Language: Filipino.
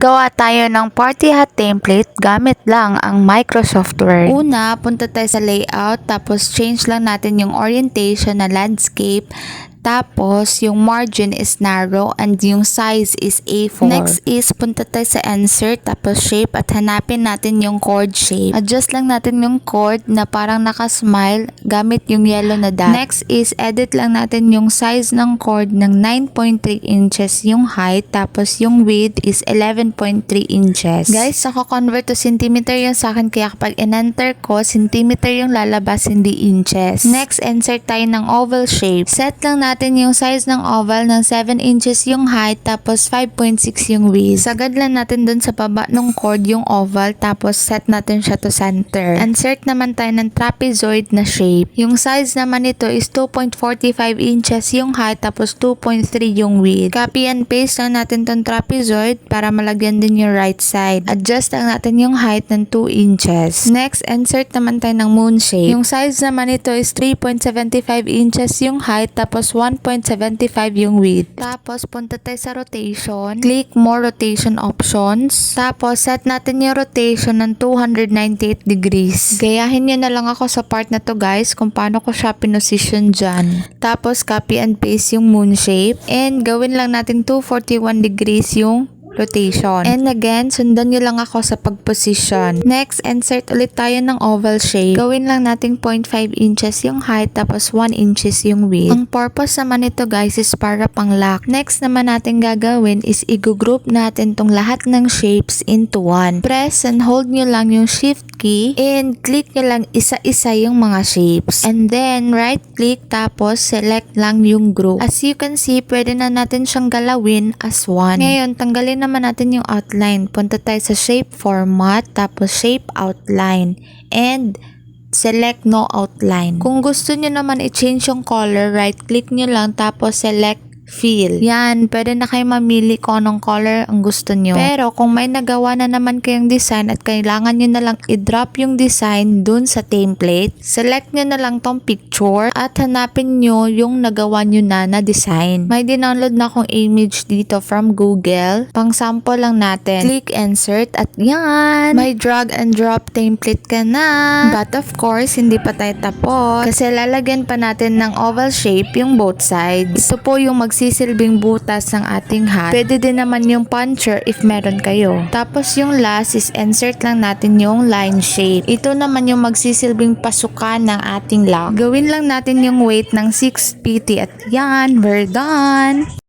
Gawa tayo ng party hat template gamit lang ang Microsoft Word. Una, punta tayo sa layout tapos change lang natin yung orientation na landscape. Tapos, yung margin is narrow and yung size is A4. Next is, punta tayo sa insert, tapos shape at hanapin natin yung chord shape. Adjust lang natin yung chord na parang nakasmile gamit yung yellow na dot. Next is, edit lang natin yung size ng chord ng 9.3 inches yung height, tapos yung width is 11.3 inches. Guys, ako convert to centimeter yung sa akin, kaya kapag in-enter ko, centimeter yung lalabas, hindi inches. Next, insert tayo ng oval shape. Set lang natin yung size ng oval ng 7 inches yung height tapos 5.6 yung width. Sagad lang natin dun sa baba ng chord yung oval tapos set natin siya to center. Insert naman tayo ng trapezoid na shape. Yung size naman nito is 2.45 inches yung height tapos 2.3 yung width. Copy and paste lang natin tong trapezoid para malagyan din yung right side. Adjust lang natin yung height ng 2 inches. Next, insert naman tayo ng moon shape. Yung size naman nito is 3.75 inches yung height tapos 1.75 yung width. Tapos, punta tayo sa rotation. Click more rotation options. Tapos, set natin yung rotation ng 298 degrees. Gayahin nyo na lang ako sa part na to guys kung paano ko siya pinosisyon dyan. Tapos, copy and paste yung moon shape. And gawin lang natin 241 degrees yung rotation. And again, sundan nyo lang ako sa pag-position. Next, insert ulit tayo ng oval shape. Gawin lang natin 0.5 inches yung height tapos 1 inches yung width. Ang purpose naman nito guys is para pang lock. Next naman natin gagawin is i-group natin tong lahat ng shapes into one. Press and hold nyo lang yung shift key and click nyo lang isa-isa yung mga shapes. And then, right click tapos select lang yung group. As you can see, pwede na natin siyang galawin as one. Ngayon, tanggalin naman natin yung outline. Punta tayo sa shape format, tapos shape outline, and select no outline. Kung gusto nyo naman i-change yung color, right click nyo lang, tapos select fill. Yan, pwede na kayo mamili kung anong color ang gusto nyo. Pero kung may nagawa na naman kayong design at kailangan nyo na lang i-drop yung design dun sa template, select nyo na lang tong picture at hanapin nyo yung nagawa nyo na design. May dinownload na akong image dito from Google. Pang sample lang natin. Click insert at yan! May drag and drop template ka na. But of course, hindi pa tayo tapos kasi lalagyan pa natin ng oval shape yung both sides. Ito po yung magsisilbing butas ng ating hat. Pwede din naman yung puncher if meron kayo. Tapos yung last is insert lang natin yung line shape. Ito naman yung magsisilbing pasukan ng ating lock. Gawin lang natin yung weight ng 6 pt at yan, we're done!